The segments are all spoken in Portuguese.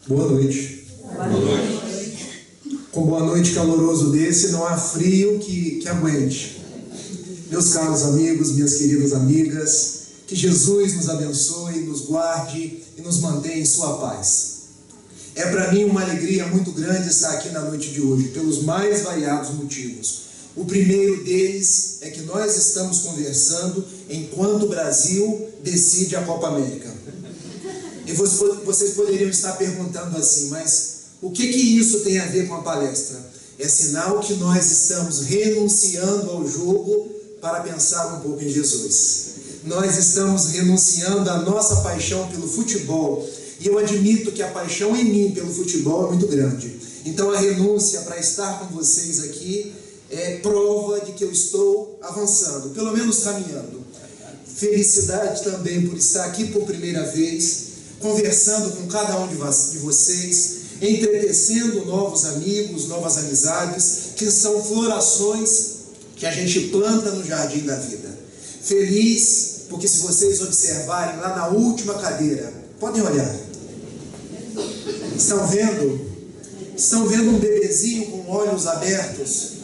Boa noite. Boa noite. Com boa noite caloroso desse, não há frio que aguente. Meus caros amigos, minhas queridas amigas, que Jesus nos abençoe, nos guarde e nos mantenha em sua paz. É para mim uma alegria muito grande estar aqui na noite de hoje, pelos mais variados motivos. O primeiro deles é que nós estamos conversando enquanto o Brasil decide a Copa América. E vocês poderiam estar perguntando assim, mas o que isso tem a ver com a palestra? É sinal que nós estamos renunciando ao jogo para pensar um pouco em Jesus. Nós estamos renunciando à nossa paixão pelo futebol. E eu admito que a paixão em mim pelo futebol é muito grande. Então a renúncia para estar com vocês aqui é prova de que eu estou avançando, pelo menos caminhando. Felicidade também por estar aqui por primeira vez, conversando com cada um de vocês, entretecendo novos amigos, novas amizades, que são florações que a gente planta no jardim da vida. Feliz, porque se vocês observarem lá na última cadeira, podem olhar, estão vendo um bebezinho com olhos abertos,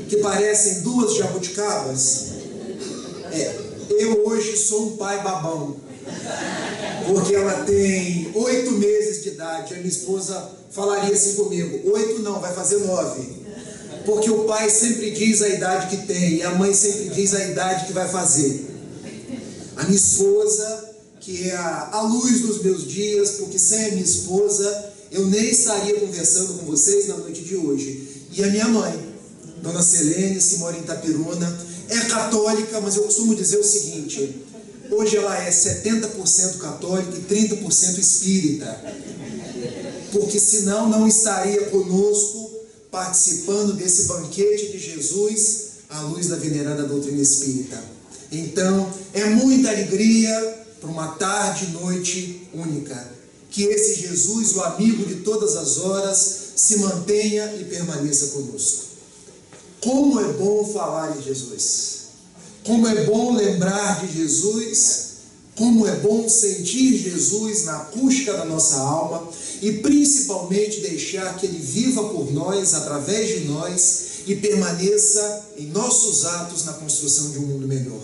que parecem duas jabuticabas? Eu hoje sou um pai babão, porque ela tem 8 meses de idade. A minha esposa falaria assim comigo: 8 não, vai fazer 9, porque o pai sempre diz a idade que tem e a mãe sempre diz a idade que vai fazer. A minha esposa, que é a luz dos meus dias, porque sem a minha esposa eu nem estaria conversando com vocês na noite de hoje. E a minha mãe, Dona Selene, que mora em Itaperuna, é católica, mas eu costumo dizer o seguinte: hoje ela é 70% católica e 30% espírita, porque senão não estaria conosco participando desse banquete de Jesus à luz da venerada doutrina espírita. Então é muita alegria para uma tarde e noite única, que esse Jesus, o amigo de todas as horas, se mantenha e permaneça conosco. Como é bom falar em Jesus, como é bom lembrar de Jesus, como é bom sentir Jesus na acústica da nossa alma e principalmente deixar que Ele viva por nós, através de nós, e permaneça em nossos atos na construção de um mundo melhor.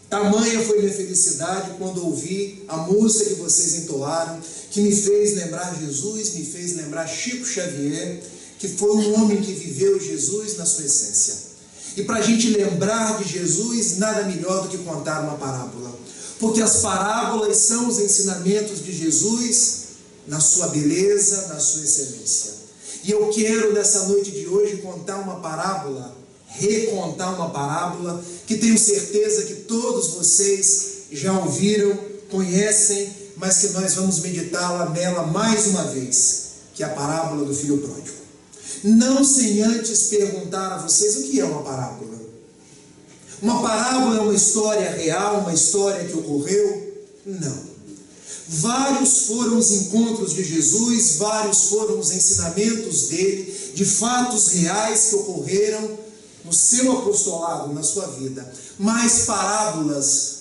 Tamanha foi minha felicidade quando ouvi a música que vocês entoaram, que me fez lembrar Jesus, me fez lembrar Chico Xavier, que foi um homem que viveu Jesus na sua essência. E para a gente lembrar de Jesus, nada melhor do que contar uma parábola, porque as parábolas são os ensinamentos de Jesus na sua beleza, na sua excelência. E eu quero nessa noite de hoje contar uma parábola, recontar uma parábola que tenho certeza que todos vocês já ouviram, conhecem, mas que nós vamos meditá-la nela mais uma vez, que é a parábola do filho pródigo. Não sem antes perguntar a vocês o que é uma parábola. Uma parábola é uma história real, uma história que ocorreu? Não. Vários foram os encontros de Jesus, vários foram os ensinamentos dele, de fatos reais que ocorreram no seu apostolado, na sua vida. Mas parábolas,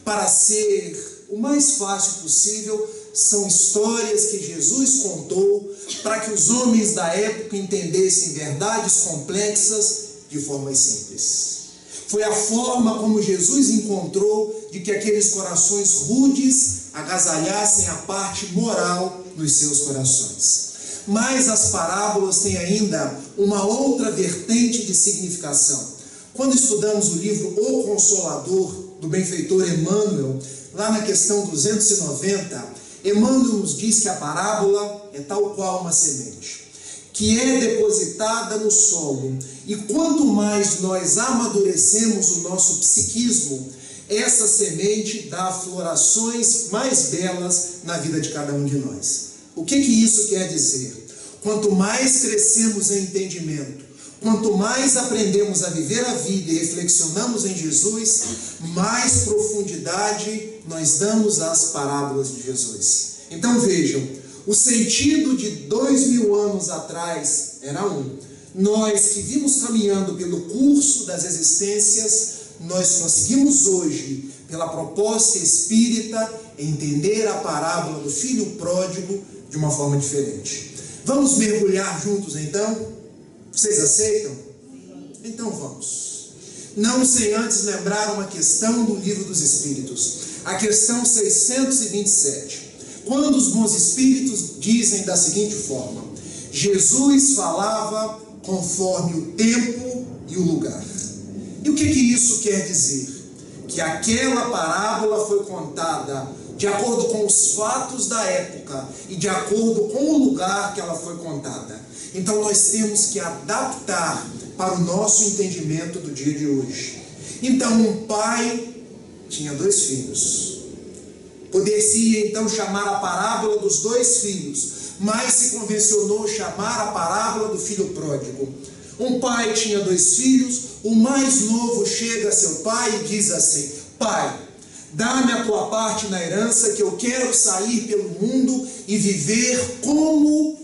para ser o mais fácil possível, são histórias que Jesus contou para que os homens da época entendessem verdades complexas de formas simples. Foi a forma como Jesus encontrou de que aqueles corações rudes agasalhassem a parte moral dos seus corações. Mas as parábolas têm ainda uma outra vertente de significação. Quando estudamos o livro O Consolador, do benfeitor Emmanuel, lá na questão 290, Emmanuel nos diz que a parábola é tal qual uma semente, que é depositada no solo, e quanto mais nós amadurecemos o nosso psiquismo, essa semente dá florações mais belas na vida de cada um de nós. O que isso quer dizer? Quanto mais crescemos em entendimento, quanto mais aprendemos a viver a vida e reflexionamos em Jesus, mais profundidade nós damos às parábolas de Jesus. Então vejam, o sentido de 2000 anos atrás era nós que vimos caminhando pelo curso das existências, nós conseguimos hoje, pela proposta espírita, entender a parábola do filho pródigo de uma forma diferente. Vamos mergulhar juntos então? Vocês aceitam? Então vamos. Não sem antes lembrar uma questão do Livro dos Espíritos, a questão 627. Quando os bons espíritos dizem da seguinte forma: Jesus falava conforme o tempo e o lugar. E o que isso quer dizer? Que aquela parábola foi contada de acordo com os fatos da época e de acordo com o lugar que ela foi contada. Então nós temos que adaptar para o nosso entendimento do dia de hoje. Então um pai tinha 2 filhos. Poder-se então chamar a parábola dos 2 filhos, mas se convencionou chamar a parábola do filho pródigo. Um pai tinha 2 filhos, o mais novo chega a seu pai e diz assim: pai, dá-me a tua parte na herança, que eu quero sair pelo mundo e viver como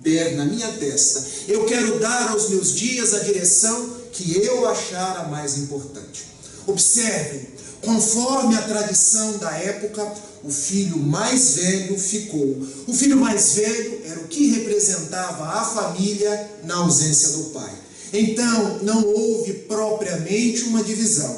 der na minha testa. Eu quero dar aos meus dias a direção que eu achar a mais importante. Observem, conforme a tradição da época, o filho mais velho ficou. O filho mais velho era o que representava a família na ausência do pai. Então, não houve propriamente uma divisão,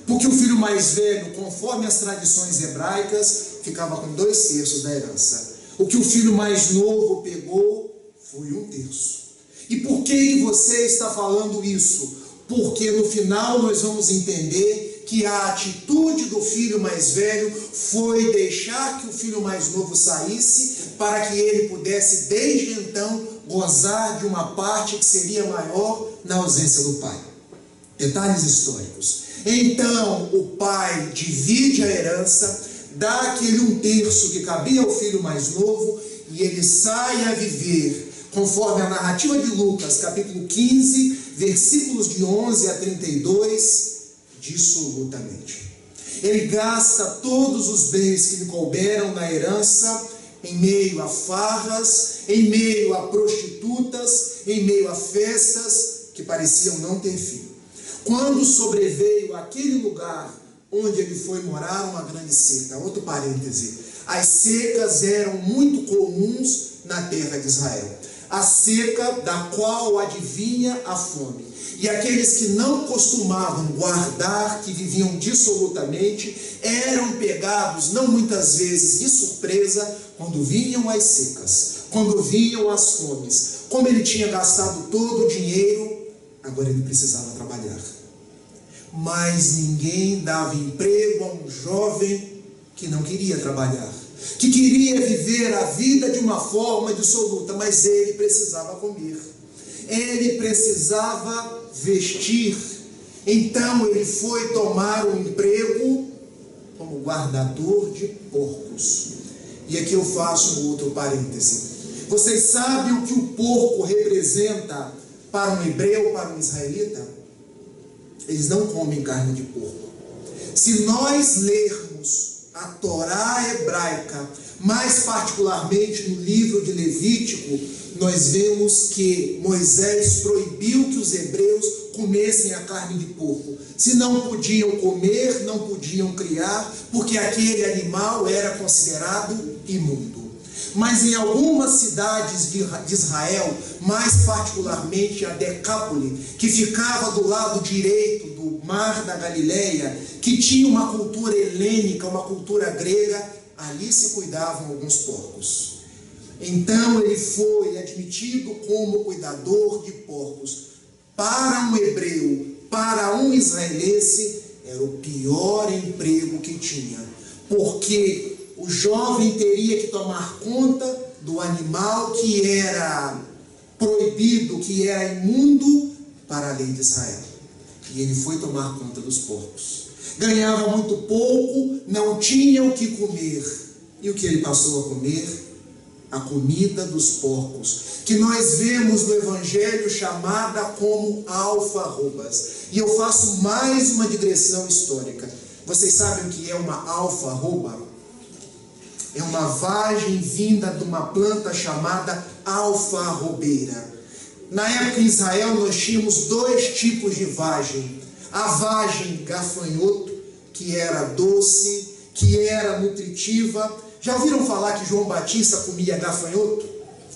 porque o filho mais velho, conforme as tradições hebraicas, ficava com 2/3 da herança. O que o filho mais novo pegou foi 1/3. E por que você está falando isso? Porque no final nós vamos entender que a atitude do filho mais velho foi deixar que o filho mais novo saísse, para que ele pudesse desde então gozar de uma parte que seria maior na ausência do pai. Detalhes históricos. Então o pai divide a herança, dá aquele 1/3 que cabia ao filho mais novo, e ele sai a viver, conforme a narrativa de Lucas, capítulo 15, versículos de 11 a 32, dissolutamente. Ele gasta todos os bens que lhe couberam na herança em meio a farras, em meio a prostitutas, em meio a festas que pareciam não ter fim. Quando sobreveio aquele lugar onde ele foi morar, uma grande seca. Outro parêntese: as secas eram muito comuns na terra de Israel. A seca da qual adivinha a fome. E aqueles que não costumavam guardar, que viviam dissolutamente, eram pegados, não muitas vezes de surpresa, quando vinham as secas, quando vinham as fomes. Como ele tinha gastado todo o dinheiro, agora ele precisava trabalhar. Mas ninguém dava emprego a um jovem que não queria trabalhar, que queria viver a vida de uma forma dissoluta, mas ele precisava comer, ele precisava vestir. Então ele foi tomar um emprego como guardador de porcos. E aqui eu faço um outro parêntese. Vocês sabem o que o porco representa para um hebreu, para um israelita? Eles não comem carne de porco. Se nós lermos a Torá hebraica, mais particularmente no livro de Levítico, nós vemos que Moisés proibiu que os hebreus comessem a carne de porco. Se não podiam comer, não podiam criar, porque aquele animal era considerado imundo. Mas em algumas cidades de Israel, mais particularmente a Decápole, que ficava do lado direito do Mar da Galileia, que tinha uma cultura helênica, uma cultura grega, ali se cuidavam alguns porcos. Então ele foi admitido como cuidador de porcos. Para um hebreu, para um israelense, era o pior emprego que tinha, porque o jovem teria que tomar conta do animal que era proibido, que era imundo para a lei de Israel. E ele foi tomar conta dos porcos. Ganhava muito pouco, não tinha o que comer. E o que ele passou a comer? A comida dos porcos, que nós vemos no Evangelho chamada como alfarrobas. E eu faço mais uma digressão histórica. Vocês sabem o que é uma alfarroba? É uma vagem vinda de uma planta chamada alfarrobeira. Na época em Israel nós tínhamos 2 tipos de vagem. A vagem gafanhoto, que era doce, que era nutritiva, Já ouviram falar que João Batista comia gafanhoto?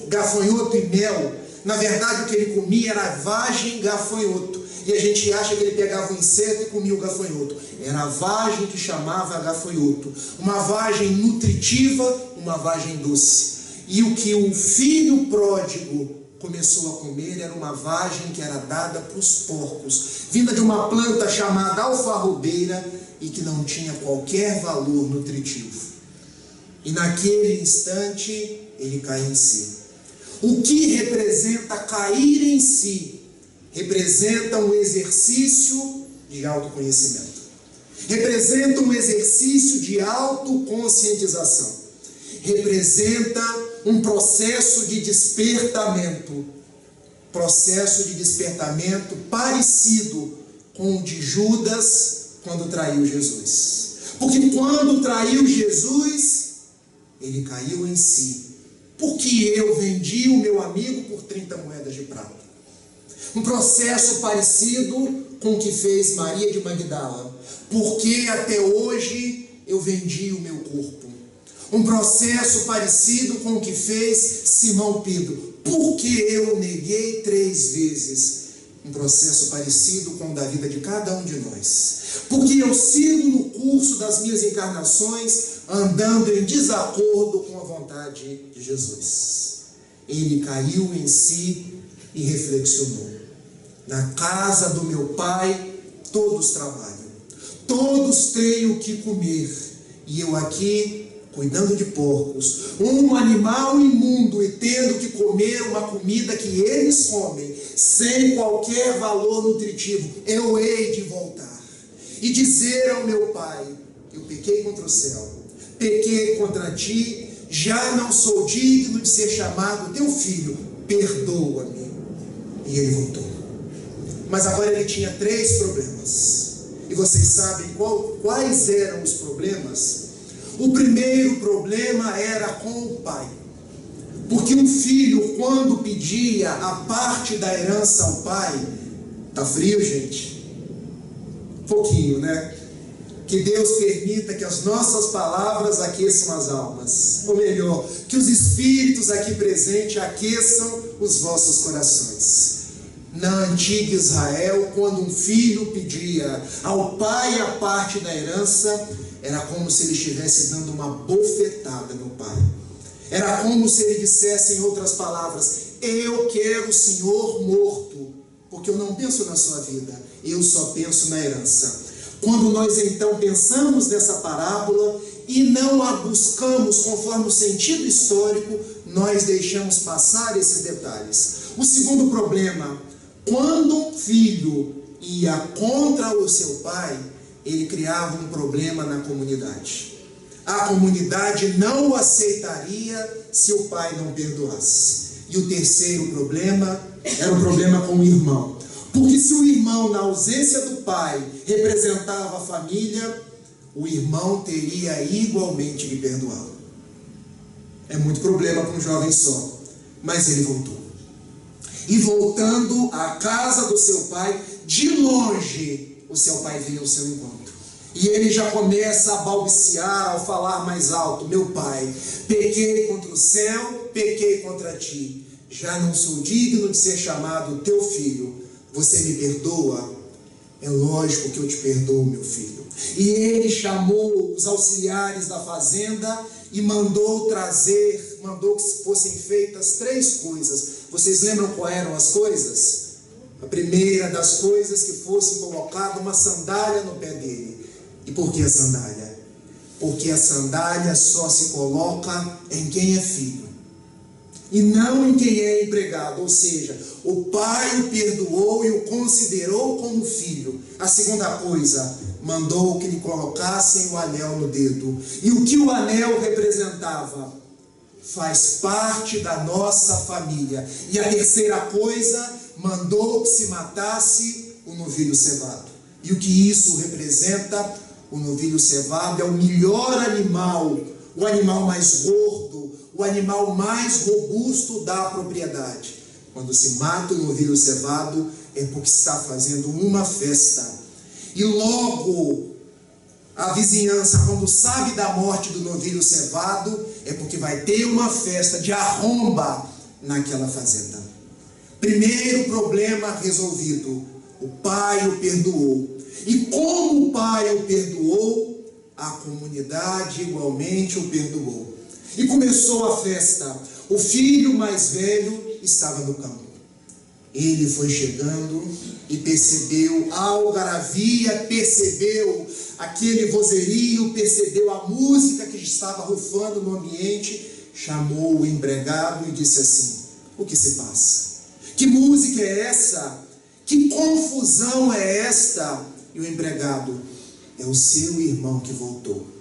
Gafanhoto e mel. Na verdade, o que ele comia era vagem gafanhoto. E a gente acha que ele pegava um inseto e comia o gafanhoto. Era a vagem que chamava gafanhoto. Uma vagem nutritiva, uma vagem doce. E o que o filho pródigo começou a comer era uma vagem que era dada para os porcos, vinda de uma planta chamada alfarrobeira e que não tinha qualquer valor nutritivo. E naquele instante ele cai em si. O que representa cair em si? Representa um exercício de autoconhecimento. Representa um exercício de autoconscientização. Representa um processo de despertamento. Processo de despertamento parecido com o de Judas quando traiu Jesus. Porque quando traiu Jesus, ele caiu em si. Porque eu vendi o meu amigo por 30 moedas de prata. Um processo parecido com o que fez Maria de Magdala. Porque até hoje eu vendi o meu corpo. Um processo parecido com o que fez Simão Pedro. Porque eu neguei 3 vezes. Um processo parecido com o da vida de cada um de nós. Porque eu sigo no curso das minhas encarnações, andando em desacordo com a vontade de Jesus. Ele caiu em si e reflexionou. Na casa do meu pai, todos trabalham. Todos têm o que comer. E eu aqui, cuidando de porcos, um animal imundo e tendo que comer uma comida que eles comem, sem qualquer valor nutritivo, eu hei de voltar e dizer ao meu pai: eu pequei contra o céu, pequei contra ti, já não sou digno de ser chamado teu filho, perdoa-me. E ele voltou. Mas agora ele tinha 3 problemas. E vocês sabem quais eram os problemas? O primeiro problema era com o pai. Porque um filho, quando pedia a parte da herança ao pai, tá frio, gente? Pouquinho, né? Que Deus permita que as nossas palavras aqueçam as almas. Ou melhor, que os espíritos aqui presentes aqueçam os vossos corações. Na antiga Israel, quando um filho pedia ao pai a parte da herança, era como se ele estivesse dando uma bofetada no pai. Era como se ele dissesse, em outras palavras: eu quero o Senhor morto, porque eu não penso na sua vida, eu só penso na herança. Quando nós então pensamos nessa parábola e não a buscamos conforme o sentido histórico, nós deixamos passar esses detalhes. O segundo problema: quando um filho ia contra o seu pai, ele criava um problema na comunidade. A comunidade não o aceitaria se o pai não perdoasse. E o terceiro problema era o problema com o irmão. Porque se o irmão, na ausência do pai, representava a família, o irmão teria igualmente de perdoá-lo. É muito problema para um jovem só, mas ele voltou. E voltando à casa do seu pai, de longe, o seu pai veio ao seu encontro. E ele já começa a balbuciar ao falar mais alto: meu pai, pequei contra o céu, pequei contra ti. Já não sou digno de ser chamado teu filho. Você me perdoa? É lógico que eu te perdoo, meu filho. E ele chamou os auxiliares da fazenda e mandou que fossem feitas 3 coisas. Vocês lembram quais eram as coisas? A primeira das coisas, que fosse colocada uma sandália no pé dele. E por que a sandália? Porque a sandália só se coloca em quem é filho e não em quem é empregado. Ou seja, o pai o perdoou e o considerou como filho. A segunda coisa, mandou que lhe colocassem o anel no dedo. E o que o anel representava? Faz parte da nossa família. E a terceira coisa, mandou que se matasse o novilho cevado. E o que isso representa? O novilho cevado é o melhor animal, o animal mais gordo, o animal mais robusto da propriedade. Quando se mata o novilho cevado, é porque está fazendo uma festa. E logo a vizinhança, quando sabe da morte do novilho cevado, é porque vai ter uma festa de arromba naquela fazenda. Primeiro problema resolvido, o pai o perdoou. E como o pai o perdoou, a comunidade igualmente o perdoou. E começou a festa. O filho mais velho estava no campo. Ele foi chegando e percebeu a algaravia, percebeu aquele vozerio, percebeu a música que estava rufando no ambiente, chamou o empregado e disse assim: o que se passa? Que música é essa? Que confusão é esta? E o empregado: é o seu irmão que voltou.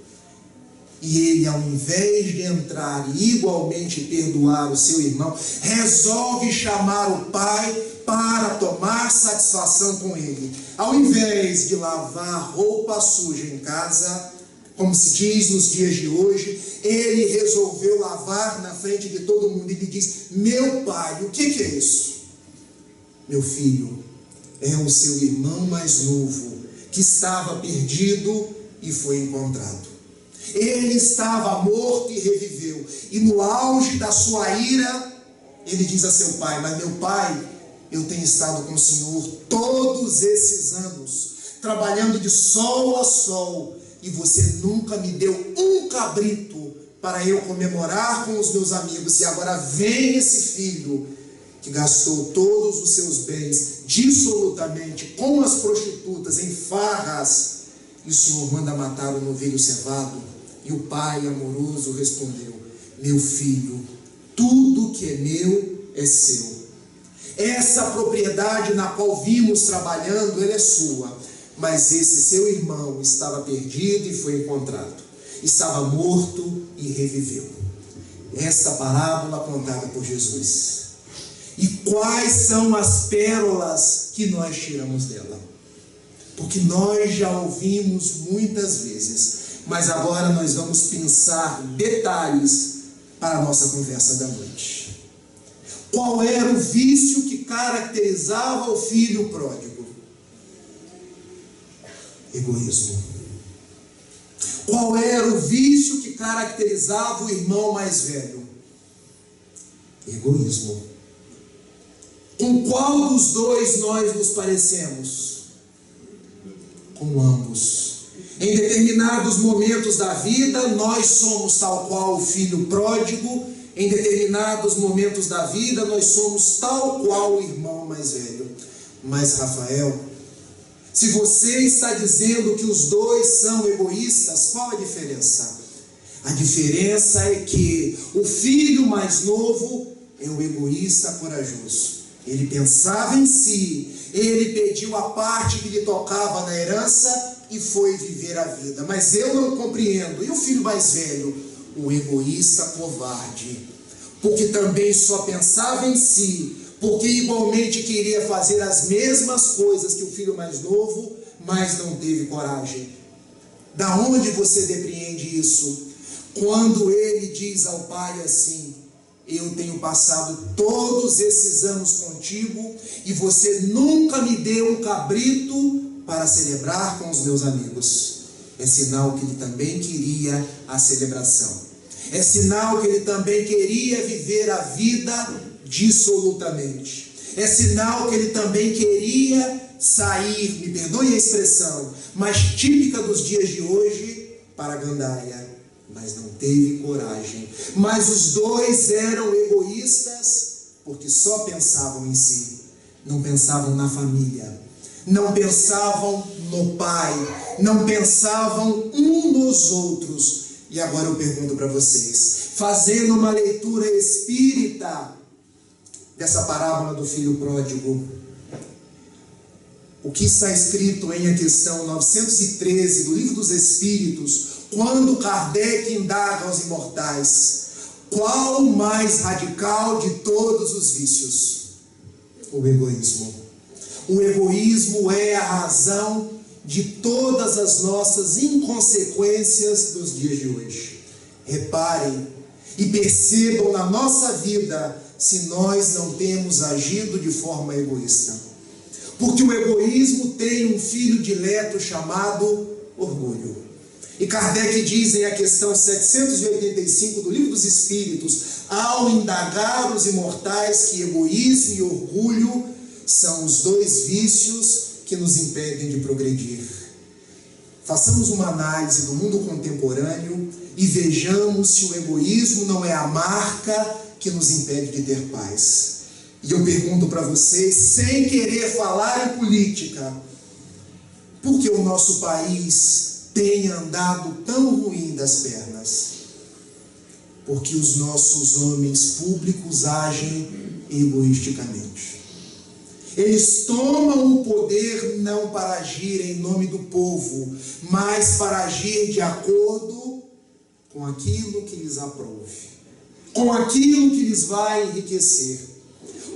E ele, ao invés de entrar e igualmente perdoar o seu irmão, resolve chamar o pai para tomar satisfação com ele. Ao invés de lavar roupa suja em casa, como se diz nos dias de hoje, ele resolveu lavar na frente de todo mundo. Ele diz: meu pai, o que é isso? Meu filho, é o seu irmão mais novo, que estava perdido e foi encontrado. Ele estava morto e reviveu. E no auge da sua ira, ele diz a seu pai: mas meu pai, eu tenho estado com o Senhor todos esses anos, trabalhando de sol a sol, e você nunca me deu um cabrito para eu comemorar com os meus amigos. E agora vem esse filho que gastou todos os seus bens dissolutamente com as prostitutas, em farras, e o Senhor manda matar o novilho cevado. E o pai amoroso respondeu: meu filho, tudo que é meu é seu. Essa propriedade na qual vimos trabalhando, ela é sua. Mas esse seu irmão estava perdido e foi encontrado. Estava morto e reviveu. Esta parábola contada por Jesus. E quais são as pérolas que nós tiramos dela? Porque nós já ouvimos muitas vezes, mas agora nós vamos pensar detalhes para a nossa conversa da noite. Qual era o vício que caracterizava o filho pródigo? Egoísmo. Qual era o vício que caracterizava o irmão mais velho? Egoísmo. Com qual dos dois nós nos parecemos? Com ambos. Em determinados momentos da vida, nós somos tal qual o filho pródigo. Em determinados momentos da vida, nós somos tal qual o irmão mais velho. Mas, Rafael, se você está dizendo que os dois são egoístas, qual a diferença? A diferença é que o filho mais novo é o egoísta corajoso. Ele pensava em si, ele pediu a parte que lhe tocava na herança e foi viver a vida. Mas eu não compreendo. E o filho mais velho? O egoísta covarde, porque também só pensava em si, porque igualmente queria fazer as mesmas coisas que o filho mais novo, mas não teve coragem. Da onde você depreende isso? Quando ele diz ao pai assim: eu tenho passado todos esses anos contigo e você nunca me deu um cabrito para celebrar com os meus amigos. É sinal que ele também queria a celebração. É sinal que ele também queria viver a vida dissolutamente. É sinal que ele também queria sair, me perdoe a expressão, mas típica dos dias de hoje, para a gandaia. Mas não teve coragem. Mas os dois eram egoístas porque só pensavam em si. Não pensavam na família. Não pensavam no pai. Não pensavam um nos outros. E agora eu pergunto para vocês, fazendo uma leitura espírita dessa parábola do filho pródigo, o que está escrito em a questão 913 do Livro dos Espíritos, quando Kardec indaga aos imortais: qual o mais radical de todos os vícios? O egoísmo. O egoísmo é a razão de todas as nossas inconsequências dos dias de hoje. Reparem e percebam na nossa vida se nós não temos agido de forma egoísta. Porque o egoísmo tem um filho dileto chamado orgulho. E Kardec diz em a questão 785 do Livro dos Espíritos: ao indagar os imortais que egoísmo e orgulho são os dois vícios que nos impedem de progredir. Façamos uma análise do mundo contemporâneo e vejamos se o egoísmo não é a marca que nos impede de ter paz. E eu pergunto para vocês, sem querer falar em política, por que o nosso país tem andado tão ruim das pernas? Porque os nossos homens públicos agem egoisticamente. Eles tomam o poder não para agir em nome do povo, mas para agir de acordo com aquilo que lhes aprove, com aquilo que lhes vai enriquecer.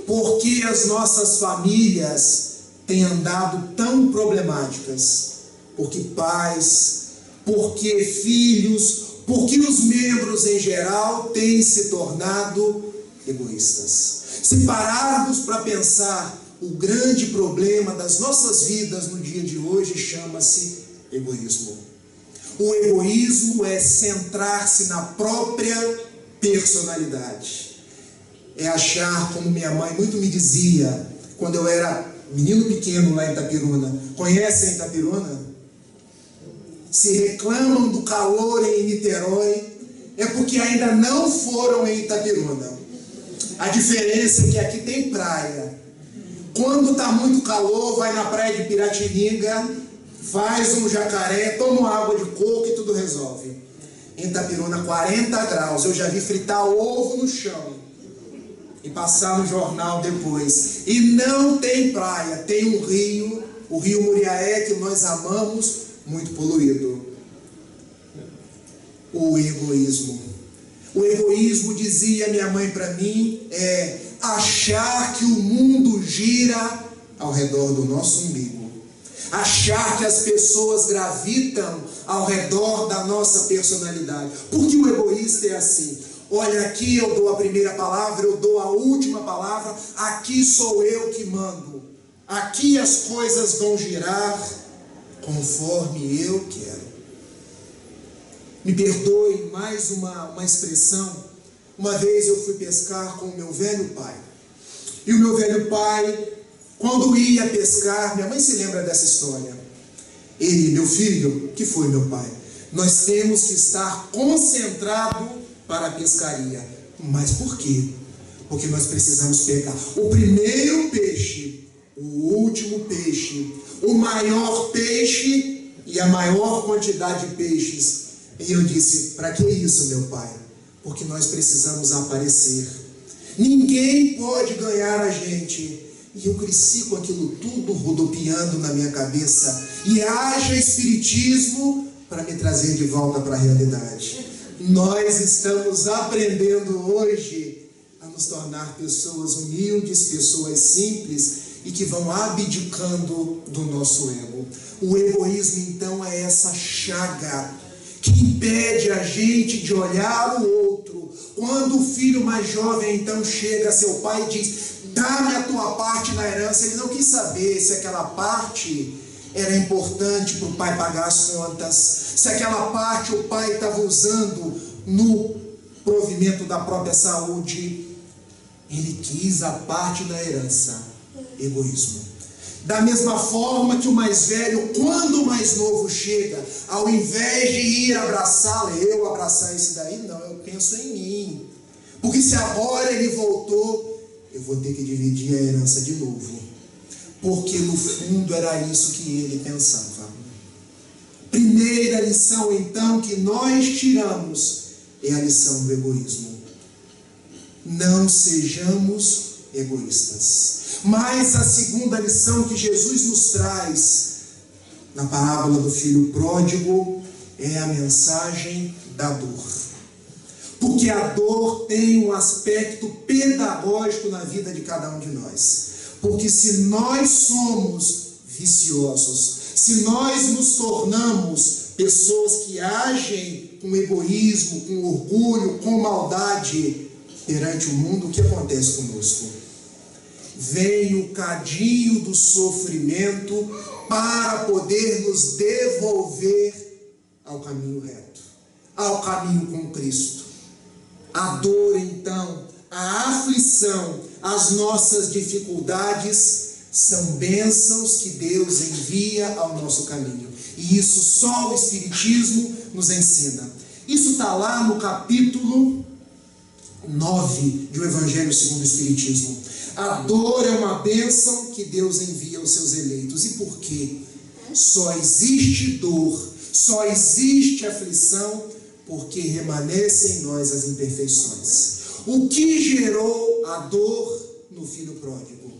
Porque as nossas famílias têm andado tão problemáticas? Porque pais, porque filhos, porque os membros em geral têm se tornado egoístas. Se pararmos para pensar, o grande problema das nossas vidas no dia de hoje chama-se egoísmo. O egoísmo é centrar-se na própria personalidade. É achar, como minha mãe muito me dizia, quando eu era menino pequeno lá em Itapiruna. Conhecem Itapiruna? Se reclamam do calor em Niterói, é porque ainda não foram em Itapiruna. A diferença é que aqui tem praia. Quando está muito calor, vai na praia de Piratininga, faz um jacaré, toma uma água de coco e tudo resolve. Em Itapiruna, 40 graus. Eu já vi fritar ovo no chão e passar no jornal depois. E não tem praia, tem um rio, o rio Muriaé, que nós amamos, muito poluído. O egoísmo. O egoísmo, dizia minha mãe para mim, é achar que o mundo gira ao redor do nosso umbigo. Achar que as pessoas gravitam ao redor da nossa personalidade. Porque o egoísta é assim. Olha, aqui eu dou a primeira palavra, eu dou a última palavra, aqui sou eu que mando. Aqui as coisas vão girar conforme eu quero. Me perdoe mais uma expressão. Uma vez eu fui pescar com o meu velho pai. E o meu velho pai, quando ia pescar, minha mãe se lembra dessa história. Ele, meu filho, que foi meu pai? Nós temos que estar concentrado para a pescaria. Mas por quê? Porque nós precisamos pegar o primeiro peixe, o último peixe, o maior peixe e a maior quantidade de peixes. E eu disse, para que isso, meu pai? Porque nós precisamos aparecer. Ninguém pode ganhar a gente. E eu cresci com aquilo tudo rodopiando na minha cabeça. E haja espiritismo para me trazer de volta para a realidade. Nós estamos aprendendo hoje a nos tornar pessoas humildes, pessoas simples e que vão abdicando do nosso ego. O egoísmo, então, é essa chaga que impede a gente de olhar o outro. Quando o filho mais jovem então chega a seu pai e diz, dá-me a tua parte na herança, ele não quis saber se aquela parte era importante para o pai pagar as contas, se aquela parte o pai estava usando no provimento da própria saúde. Ele quis a parte da herança. Egoísmo. Da mesma forma que o mais velho, quando o mais novo chega, ao invés de ir abraçá-lo, eu abraçar esse daí, não, eu penso em mim. Porque se agora ele voltou, eu vou ter que dividir a herança de novo. Porque no fundo era isso que ele pensava. Primeira lição então que nós tiramos é a lição do egoísmo. Não sejamos egoístas. Mas a segunda lição que Jesus nos traz na parábola do filho pródigo é a mensagem da dor. Porque a dor tem um aspecto pedagógico na vida de cada um de nós. Porque se nós somos viciosos, se nós nos tornamos pessoas que agem com egoísmo, com orgulho, com maldade perante o mundo, o que acontece conosco? Vem o cadinho do sofrimento para poder nos devolver ao caminho reto, ao caminho com Cristo. A dor, então, a aflição, as nossas dificuldades são bênçãos que Deus envia ao nosso caminho. E isso só o Espiritismo nos ensina. Isso está lá no capítulo 9 do Evangelho segundo o Espiritismo. A dor é uma bênção que Deus envia aos seus eleitos. E por quê? Só existe dor, só existe aflição, porque remanescem em nós as imperfeições. O que gerou a dor no filho pródigo?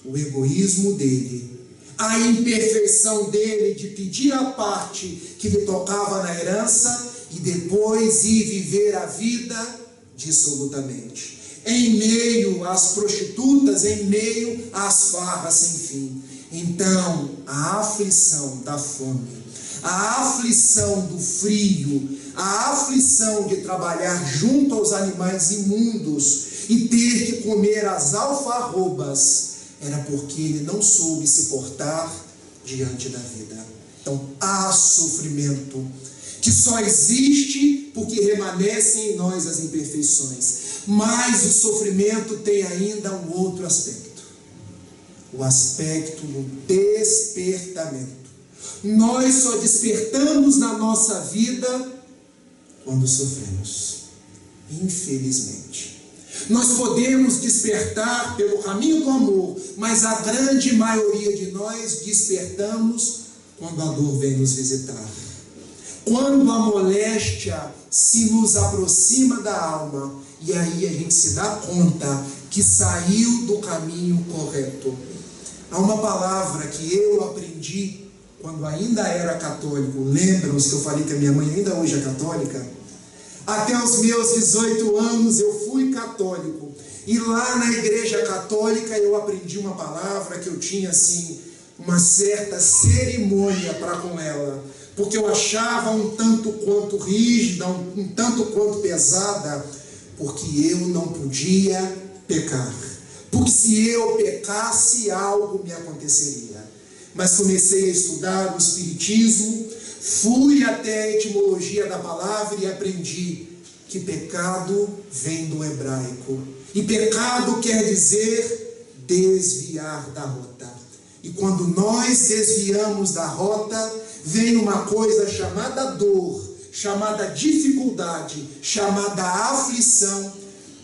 O egoísmo dele, a imperfeição dele de pedir a parte que lhe tocava na herança e depois ir viver a vida dissolutamente, em meio às prostitutas, em meio às farras sem fim. Então, a aflição da fome, a aflição do frio, a aflição de trabalhar junto aos animais imundos e ter que comer as alfarrobas, era porque ele não soube se portar diante da vida. Então, há sofrimento que só existe porque remanescem em nós as imperfeições. Mas o sofrimento tem ainda um outro aspecto. O aspecto do despertamento. Nós só despertamos na nossa vida quando sofremos. Infelizmente. Nós podemos despertar pelo caminho do amor, mas a grande maioria de nós despertamos quando a dor vem nos visitar. Quando a moléstia se nos aproxima da alma, e aí a gente se dá conta que saiu do caminho correto. Há uma palavra que eu aprendi quando ainda era católico. Lembram-se que eu falei que a minha mãe ainda hoje é católica? Até os meus 18 anos eu fui católico. E lá na igreja católica eu aprendi uma palavra que eu tinha assim, uma certa cerimônia para com ela. Porque eu achava um tanto quanto rígida, um tanto quanto pesada, porque eu não podia pecar. Porque se eu pecasse, algo me aconteceria. Mas comecei a estudar o Espiritismo, fui até a etimologia da palavra e aprendi que pecado vem do hebraico. E pecado quer dizer desviar da rota. E quando nós desviamos da rota, vem uma coisa chamada dor, chamada dificuldade, chamada aflição,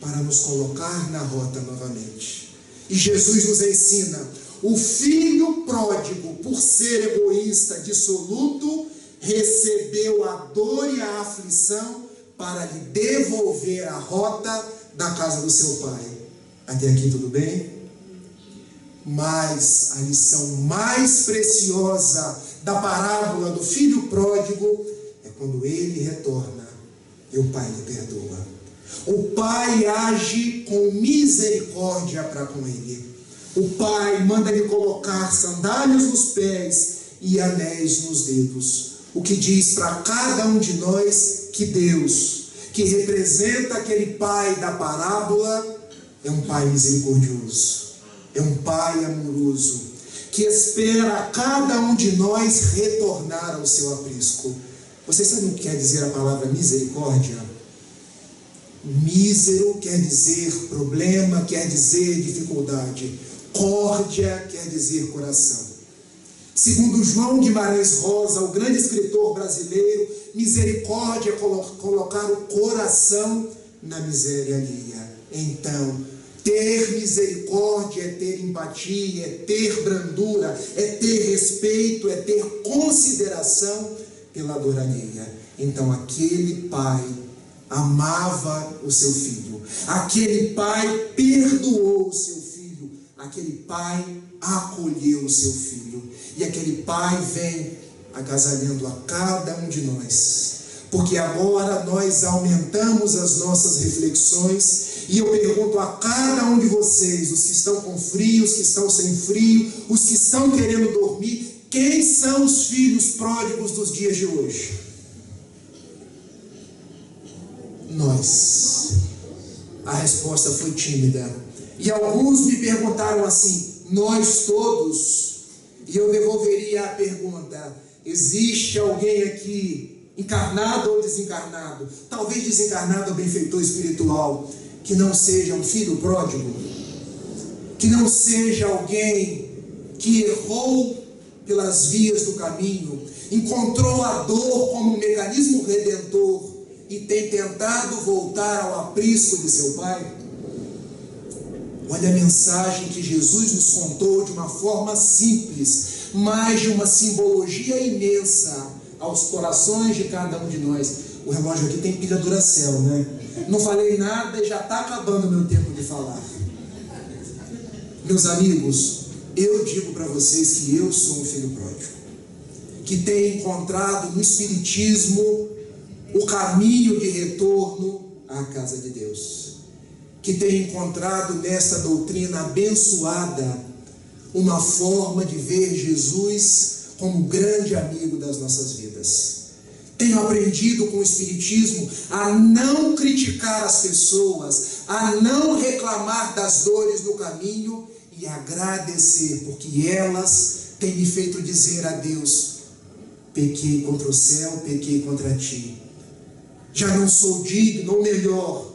para nos colocar na rota novamente. E Jesus nos ensina, o filho pródigo, por ser egoísta, dissoluto, recebeu a dor e a aflição para lhe devolver a rota da casa do seu pai. Até aqui tudo bem? Mas a lição mais preciosa da parábola do filho pródigo é quando ele retorna e o pai lhe perdoa. O pai age com misericórdia para com ele. O pai manda-lhe colocar sandálias nos pés e anéis nos dedos. O que diz para cada um de nós que Deus, que representa aquele pai da parábola, é um pai misericordioso, é um pai amoroso, que espera a cada um de nós retornar ao seu aprisco. Vocês sabem o que quer dizer a palavra misericórdia? Mísero quer dizer problema, quer dizer dificuldade. Córdia quer dizer coração. Segundo João Guimarães Rosa, o grande escritor brasileiro, misericórdia é colocar o coração na miséria alheia. Então, ter misericórdia é ter empatia, é ter brandura, é ter respeito, é ter consideração pela dor alheia. Então, aquele pai amava o seu filho, aquele pai perdoou o seu filho, aquele pai acolheu o seu filho, e aquele pai vem agasalhando a cada um de nós, porque agora nós aumentamos as nossas reflexões, e eu pergunto a cada um de vocês, os que estão com frio, os que estão sem frio, os que estão querendo dormir, quem são os filhos pródigos dos dias de hoje? Nós. A resposta foi tímida. E alguns me perguntaram assim, nós todos? E eu devolveria a pergunta, existe alguém aqui encarnado ou desencarnado, talvez desencarnado ou benfeitor espiritual, que não seja um filho pródigo, que não seja alguém que errou pelas vias do caminho, encontrou a dor como um mecanismo redentor e tem tentado voltar ao aprisco de seu pai? Olha a mensagem que Jesus nos contou de uma forma simples, mas de uma simbologia imensa aos corações de cada um de nós. O relógio aqui tem pilha Duracell, né? Não falei nada e já está acabando o meu tempo de falar. Meus amigos, eu digo para vocês que eu sou um filho pródigo, que tem encontrado no Espiritismo o caminho de retorno à casa de Deus, que tem encontrado nesta doutrina abençoada uma forma de ver Jesus como grande amigo das nossas vidas. Tenho aprendido com o Espiritismo a não criticar as pessoas, a não reclamar das dores do caminho e agradecer, porque elas têm me feito dizer a Deus: pequei contra o céu, pequei contra ti. Já não sou digno, ou melhor,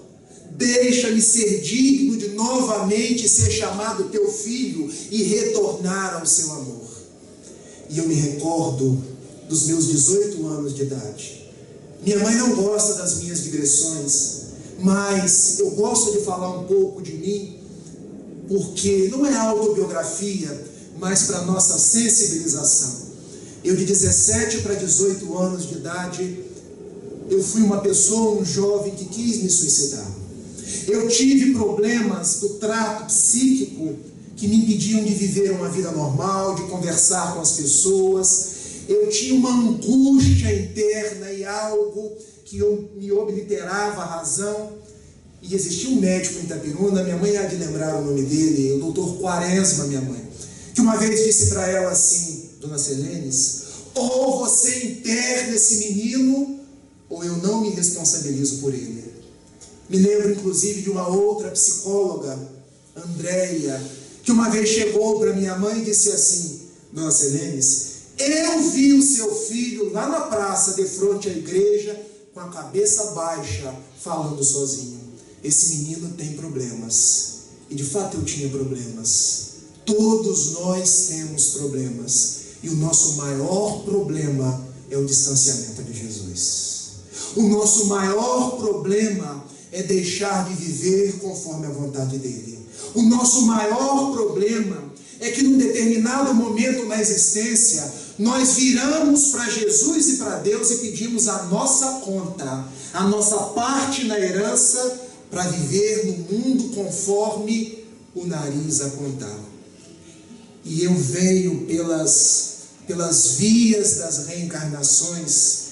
deixa-me ser digno de novamente ser chamado teu filho e retornar ao seu amor. E eu me recordo dos meus 18 anos de idade. Minha mãe não gosta das minhas digressões, mas eu gosto de falar um pouco de mim, porque não é autobiografia, mas para nossa sensibilização. Eu de 17 para 18 anos de idade, eu fui uma pessoa, um jovem que quis me suicidar. Eu tive problemas do trato psíquico que me impediam de viver uma vida normal, de conversar com as pessoas. Eu tinha uma angústia interna e algo que me obliterava a razão. E existia um médico em Itapiruna, minha mãe há de lembrar o nome dele, o Dr. Quaresma, minha mãe, que uma vez disse para ela assim: Dona Selenes, ou você interna esse menino, ou eu não me responsabilizo por ele. Me lembro inclusive de uma outra psicóloga, Andréia, que uma vez chegou para minha mãe e disse assim: Dona Selenes, eu vi o seu filho lá na praça, de frente à igreja, com a cabeça baixa, falando sozinho. Esse menino tem problemas. E de fato eu tinha problemas. Todos nós temos problemas. E o nosso maior problema é o distanciamento de Jesus. O nosso maior problema é deixar de viver conforme a vontade dele. O nosso maior problema é que num determinado momento na existência, nós viramos para Jesus e para Deus e pedimos a nossa conta, a nossa parte na herança, para viver no mundo conforme o nariz apontar. E eu venho pelas vias das reencarnações.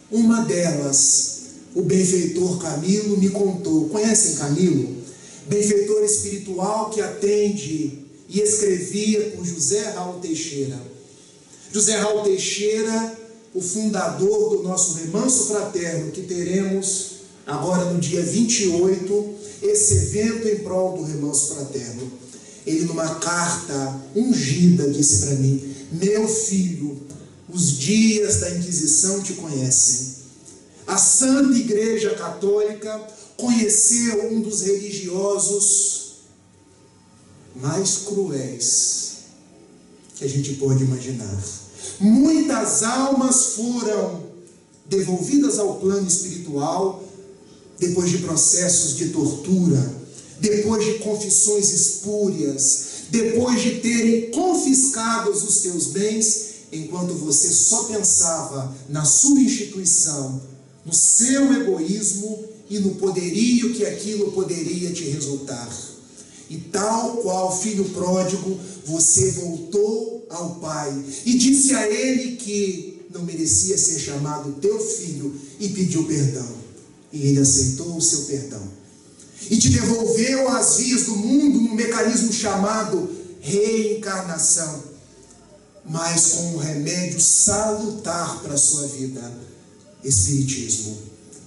Uma delas, o benfeitor Camilo me contou. Conhecem Camilo? Benfeitor espiritual que atende e escrevia por José Raul Teixeira. José Raul Teixeira, o fundador do nosso Remanso Fraterno, que teremos agora no dia 28, esse evento em prol do Remanso Fraterno. Ele, numa carta ungida, disse para mim: meu filho, os dias da Inquisição te conhecem. A Santa Igreja Católica conheceu um dos religiosos mais cruéis que a gente pode imaginar. Muitas almas foram devolvidas ao plano espiritual depois de processos de tortura, depois de confissões espúrias, depois de terem confiscados os teus bens, enquanto você só pensava na sua instituição, no seu egoísmo e no poderio que aquilo poderia te resultar. E tal qual filho pródigo, você voltou ao Pai e disse a Ele que não merecia ser chamado teu filho e pediu perdão. E Ele aceitou o seu perdão. E te devolveu às vias do mundo num mecanismo chamado reencarnação, mas com um remédio salutar para a sua vida: Espiritismo.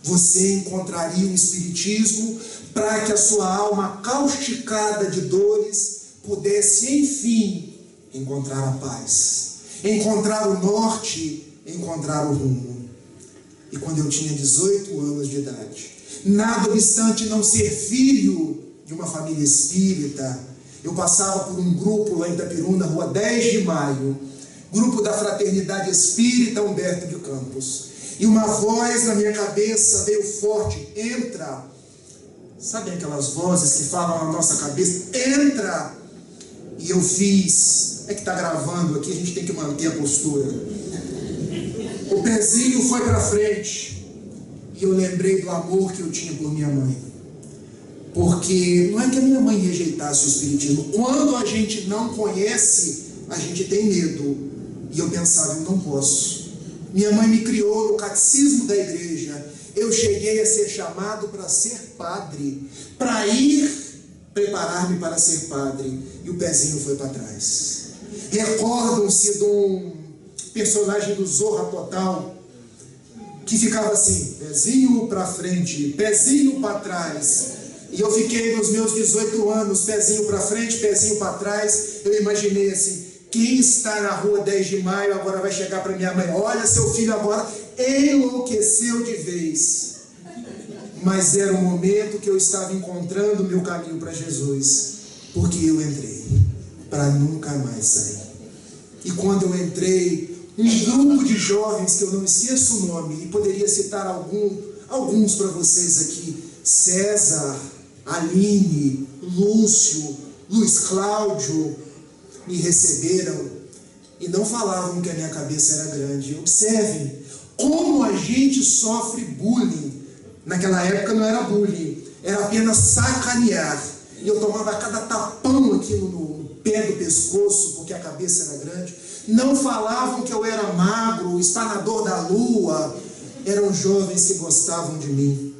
Você encontraria o Espiritismo para que a sua alma causticada de dores pudesse, enfim, encontrar a paz, encontrar o norte, encontrar o rumo. e quando eu tinha 18 anos de idade. Nada obstante não ser filho de uma família espírita, eu passava por um grupo lá em Itapiruna, Rua 10 de Maio, grupo da Fraternidade Espírita Humberto de Campos. E uma voz na minha cabeça veio forte: entra. Sabe aquelas vozes que falam na nossa cabeça? Entra! E eu fiz. É que está gravando aqui, a gente tem que manter a postura. O pezinho foi para frente. E eu lembrei do amor que eu tinha por minha mãe. Porque não é que a minha mãe rejeitasse o espiritismo. Quando a gente não conhece, a gente tem medo. E eu pensava, eu não posso. Minha mãe me criou no catecismo da igreja. Eu cheguei a ser chamado para ser padre, para ir preparar-me para ser padre. E o pezinho foi para trás. Recordam-se de um personagem do Zorra Total, que ficava assim, pezinho para frente, pezinho para trás. E eu fiquei nos meus 18 anos, pezinho para frente, pezinho para trás. Eu imaginei assim, quem está na Rua 10 de Maio agora vai chegar para minha mãe: olha, seu filho agora enlouqueceu de vez. Mas era o momento que eu estava encontrando o meu caminho para Jesus, porque eu entrei para nunca mais sair. E quando eu entrei, um grupo de jovens, que eu não esqueço o nome, e poderia citar alguns para vocês aqui: César, Aline, Lúcio, Luiz Cláudio, me receberam e não falavam que a minha cabeça era grande. Observem como a gente sofre bullying. Naquela época não era bullying, era apenas sacanear. E eu tomava cada tapão aqui no pé do pescoço, porque a cabeça era grande. Não falavam que eu era magro, o espanador da lua. Eram jovens que gostavam de mim.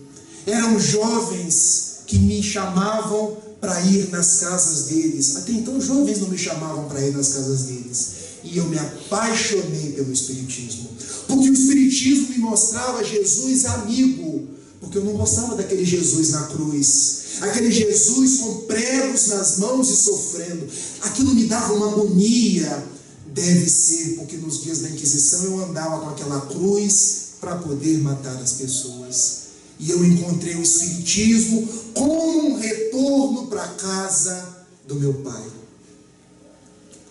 Eram jovens que me chamavam para ir nas casas deles. Até então jovens não me chamavam para ir nas casas deles. E eu me apaixonei pelo Espiritismo. Porque o Espiritismo me mostrava Jesus amigo. Porque eu não gostava daquele Jesus na cruz. Aquele Jesus com pregos nas mãos e sofrendo. Aquilo me dava uma agonia. Deve ser porque nos dias da Inquisição eu andava com aquela cruz para poder matar as pessoas. E eu encontrei o Espiritismo como um retorno para a casa do meu pai.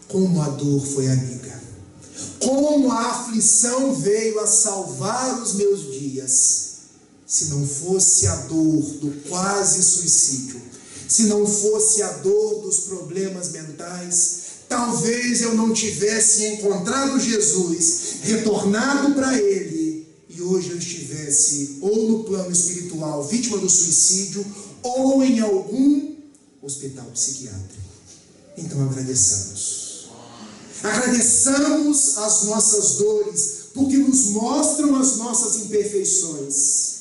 Como a dor foi amiga. Como a aflição veio a salvar os meus dias. Se não fosse a dor do quase suicídio, se não fosse a dor dos problemas mentais, talvez eu não tivesse encontrado Jesus, retornado para Ele, e hoje eu estivesse ou no plano espiritual, vítima do suicídio, ou em algum hospital psiquiátrico. Então agradeçamos. Agradeçamos as nossas dores, porque nos mostram as nossas imperfeições.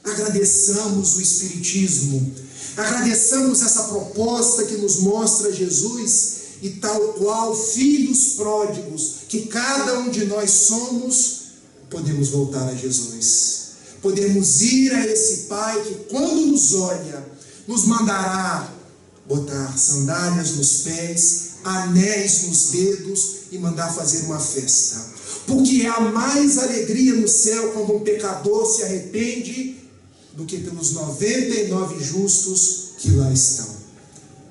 Agradeçamos o Espiritismo. Agradeçamos essa proposta que nos mostra Jesus. E tal qual filhos pródigos, que cada um de nós somos, podemos voltar a Jesus. Podemos ir a esse Pai que, quando nos olha, nos mandará botar sandálias nos pés, anéis nos dedos e mandar fazer uma festa. Porque há mais alegria no céu quando um pecador se arrepende do que pelos 99 justos que lá estão.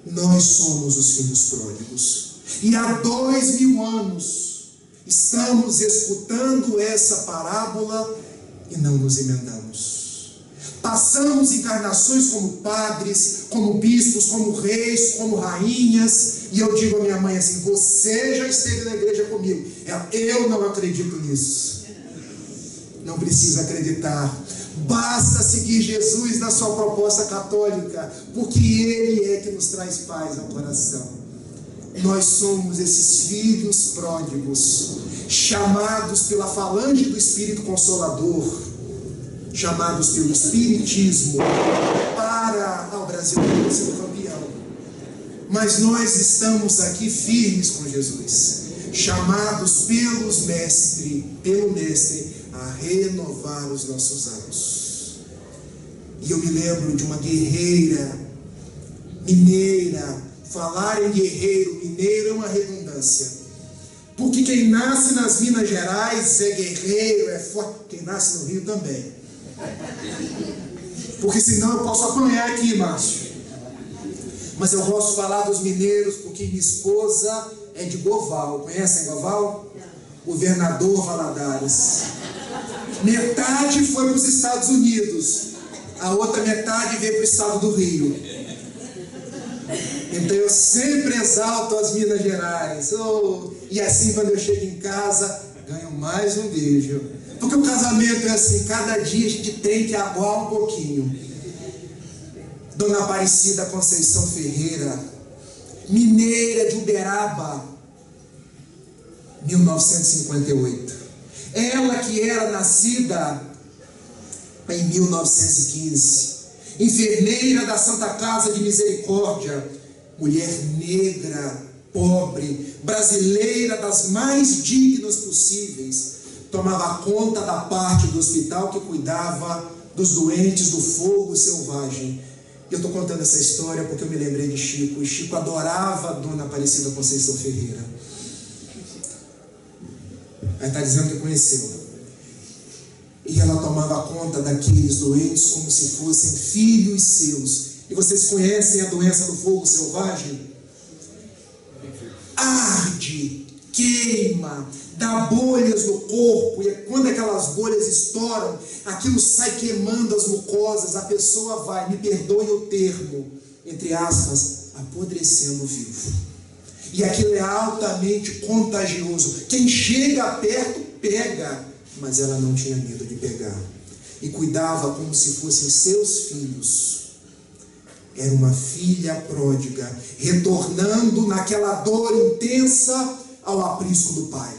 Nós somos os filhos pródigos. E há 2000 anos estamos escutando essa parábola e não nos emendamos. Passamos encarnações como padres, como bispos, como reis, como rainhas. E eu digo à minha mãe assim: você já esteve na igreja comigo. Eu não acredito nisso. Não precisa acreditar. Basta seguir Jesus na sua proposta católica, porque Ele é que nos traz paz ao coração. Nós somos esses filhos pródigos, chamados pela falange do Espírito Consolador, chamados pelo Espiritismo para... o Brasil tem sido campeão. Mas nós estamos aqui firmes com Jesus, chamados pelo Mestre, a renovar os nossos anos. E eu me lembro de uma guerreira mineira. Falar em guerreiro mineiro é uma redundância, Porque quem nasce nas Minas Gerais é guerreiro, é forte. Quem nasce no Rio também. Porque senão eu posso apanhar aqui, Márcio. Mas eu gosto de falar dos mineiros porque minha esposa é de Goval. Conhecem Goval? Governador Valadares. Metade foi para os Estados Unidos. A outra metade veio para o estado do Rio. Então eu sempre exalto as Minas Gerais. E assim quando eu chego em casa, ganho mais um beijo. Porque o casamento é assim, cada dia a gente tem que aguar um pouquinho. Dona Aparecida Conceição Ferreira, mineira de Uberaba, 1958. Ela que era nascida em 1915, enfermeira da Santa Casa de Misericórdia, mulher negra, pobre, brasileira das mais dignas possíveis, tomava conta da parte do hospital que cuidava dos doentes do fogo selvagem. Eu estou contando essa história porque eu me lembrei de Chico, e Chico adorava a Dona Aparecida Conceição Ferreira. Aí está dizendo que conheceu. E ela tomava conta daqueles doentes como se fossem filhos seus. E vocês conhecem a doença do fogo selvagem? Arde, queima, dá bolhas no corpo, e quando aquelas bolhas estouram, aquilo sai queimando as mucosas, a pessoa vai, me perdoe o termo, entre aspas, apodrecendo vivo. E aquilo é altamente contagioso. Quem chega perto, pega. Mas ela não tinha medo de pegar. E cuidava como se fossem seus filhos. Era uma filha pródiga, retornando naquela dor intensa ao aprisco do pai.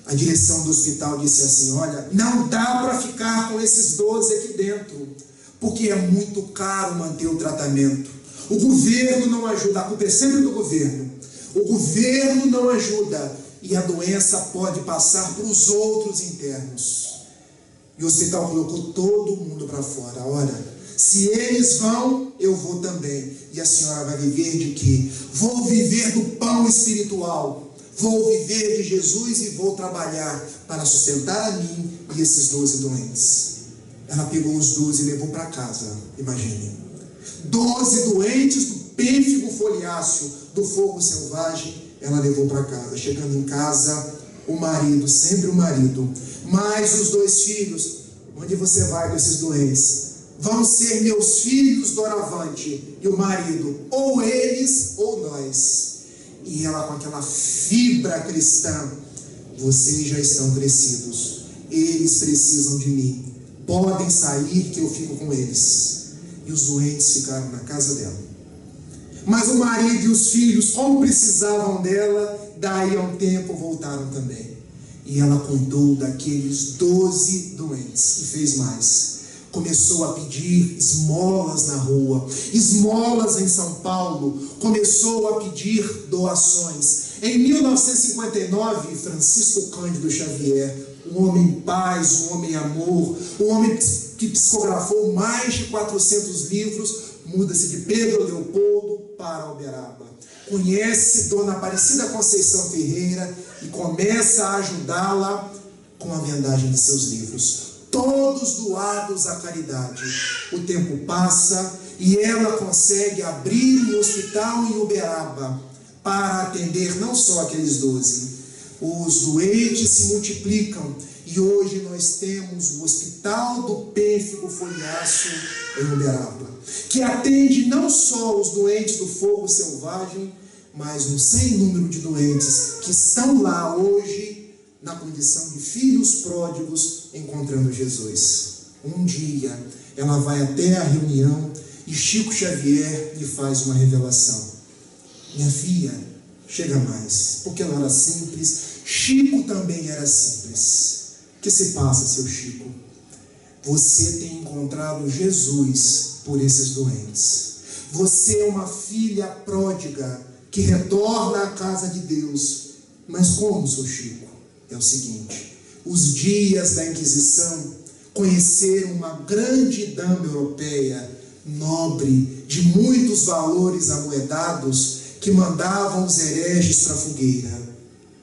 A direção do hospital disse assim: olha, não dá para ficar com esses 12 aqui dentro, porque é muito caro manter o tratamento. O governo não ajuda, a culpa é sempre do governo. O governo não ajuda e a doença pode passar para os outros internos. E o hospital colocou todo mundo para fora. Ora, se eles vão, eu vou também. E a senhora vai viver de quê? Vou viver do pão espiritual. Vou viver de Jesus e vou trabalhar para sustentar a mim e esses 12 doentes. Ela pegou os 12 e levou para casa, imagine. 12 doentes do pênfigo foliáceo do fogo selvagem, ela levou para casa. Chegando em casa, o marido, sempre o marido, mais os 2 filhos. Onde você vai com esses doentes? Vão ser meus filhos doravante. E o marido, ou eles ou nós. E ela com aquela fibra cristã: vocês já estão crescidos, eles precisam de mim, podem sair que eu fico com eles. E os doentes ficaram na casa dela. Mas o marido e os filhos, como precisavam dela, daí a um tempo voltaram também. E ela cuidou daqueles 12 doentes e fez mais. Começou a pedir esmolas na rua, esmolas em São Paulo, começou a pedir doações. Em 1959, Francisco Cândido Xavier, um homem paz, um homem amor, um homem que psicografou mais de 400 livros, muda-se de Pedro Leopoldo para Uberaba. Conhece Dona Aparecida Conceição Ferreira e começa a ajudá-la com a vendagem de seus livros. Todos doados à caridade. O tempo passa e ela consegue abrir um hospital em Uberaba para atender não só aqueles 12. Os doentes se multiplicam e hoje nós temos o Hospital do Pênfigo Foliáceo em Uberaba, que atende não só os doentes do fogo selvagem, mas um sem número de doentes que estão lá hoje na condição de filhos pródigos encontrando Jesus. Um dia ela vai até a reunião e Chico Xavier lhe faz uma revelação: minha filha, chega mais, porque ela era simples, Chico também era simples. O que se passa, seu Chico? Você tem encontrado Jesus por esses doentes. Você é uma filha pródiga que retorna à casa de Deus. Mas como, seu Chico? É o seguinte: os dias da Inquisição conheceram uma grande dama europeia, nobre, de muitos valores amoedados, que mandavam os hereges para a fogueira.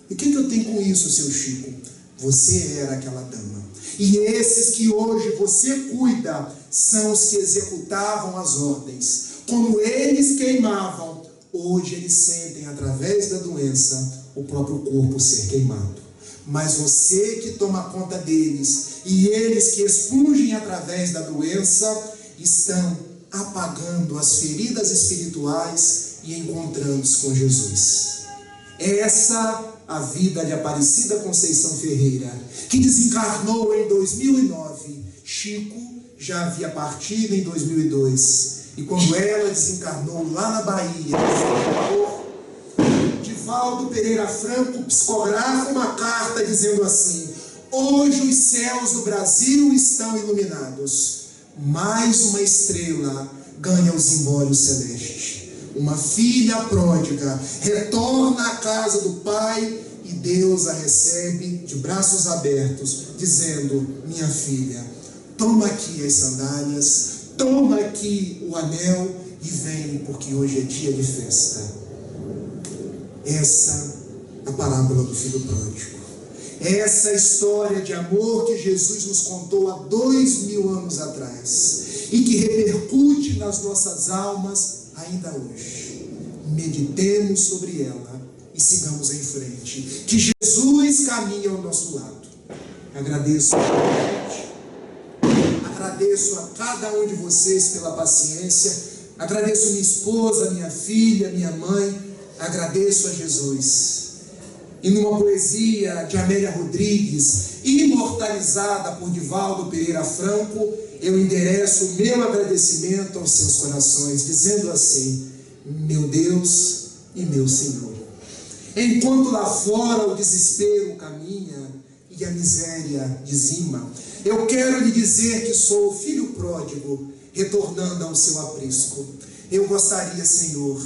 E o que eu tenho com isso, seu Chico? Você era aquela dama. E esses que hoje você cuida são os que executavam as ordens. Como eles queimavam, hoje eles sentem, através da doença, o próprio corpo ser queimado. Mas você que toma conta deles e eles que expungem através da doença, estão apagando as feridas espirituais e encontrando-se com Jesus. Essa a vida de Aparecida Conceição Ferreira, que desencarnou em 2009. Chico já havia partido em 2002. E quando ela desencarnou lá na Bahia, Divaldo Pereira Franco psicografa uma carta dizendo assim: hoje os céus do Brasil estão iluminados. Mais uma estrela ganha o zimbório celeste. Uma filha pródiga retorna à casa do pai e Deus a recebe de braços abertos, dizendo: minha filha, toma aqui as sandálias, toma aqui o anel e vem, porque hoje é dia de festa. Essa é a parábola do filho pródigo. Essa história de amor que Jesus nos contou há 2000 anos atrás e que repercute nas nossas almas ainda hoje. Meditemos sobre ela e sigamos em frente. Que Jesus caminhe ao nosso lado. Agradeço a cada um de vocês pela paciência. Agradeço minha esposa, minha filha, minha mãe. Agradeço a Jesus. E numa poesia de Amélia Rodrigues, imortalizada por Divaldo Pereira Franco, eu endereço o meu agradecimento aos seus corações, dizendo assim: meu Deus e meu Senhor. Enquanto lá fora o desespero caminha e a miséria dizima, eu quero lhe dizer que sou o filho pródigo, retornando ao seu aprisco. Eu gostaria, Senhor,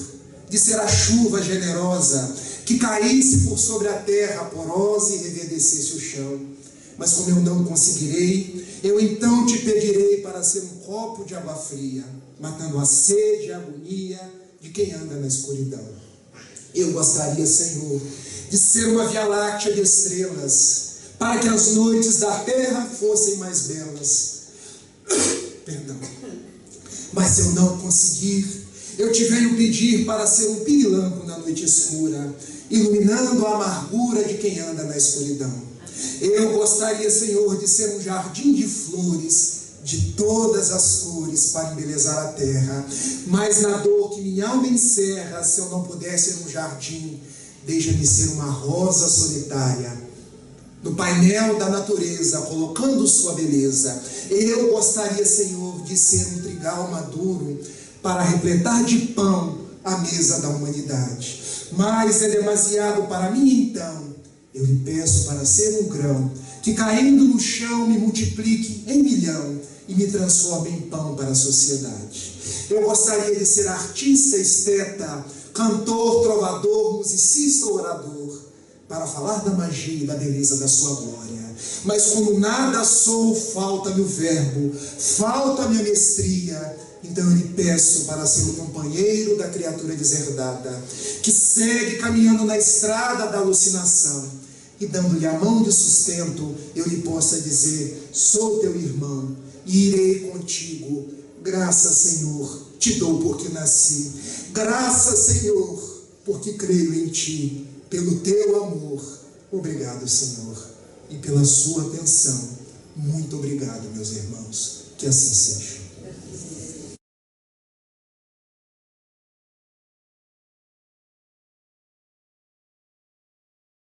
de ser a chuva generosa que caísse por sobre a terra porosa e reverdecesse o chão. Mas como eu não conseguirei, eu então te pedirei para ser um copo de água fria, matando a sede e a agonia de quem anda na escuridão. Eu gostaria, Senhor, de ser uma Via Láctea de estrelas, para que as noites da terra fossem mais belas. Perdão. Mas se eu não conseguir, eu te venho pedir para ser um pirilampo na noite escura, iluminando a amargura de quem anda na escuridão. Eu gostaria, Senhor, de ser um jardim de flores, de todas as cores, para embelezar a terra. Mas na dor que minha alma encerra, se eu não puder ser um jardim, deixa-me ser uma rosa solitária, no painel da natureza, colocando sua beleza. Eu gostaria, Senhor, de ser um trigal maduro, para repletar de pão a mesa da humanidade. Mas é demasiado para mim, então eu lhe peço para ser um grão, que caindo no chão me multiplique em milhão e me transforme em pão para a sociedade. Eu gostaria de ser artista, esteta, cantor, trovador, musicista, orador, para falar da magia e da beleza da sua glória. Mas como nada sou, falta-me o verbo, falta-me a mestria. Então eu lhe peço para ser o companheiro da criatura deserdada, que segue caminhando na estrada da alucinação, e dando-lhe a mão de sustento, eu lhe possa dizer: sou teu irmão e irei contigo. Graças, Senhor, te dou porque nasci. Graças, Senhor, porque creio em ti. Pelo teu amor, obrigado, Senhor, e pela sua atenção, muito obrigado, meus irmãos. Que assim seja.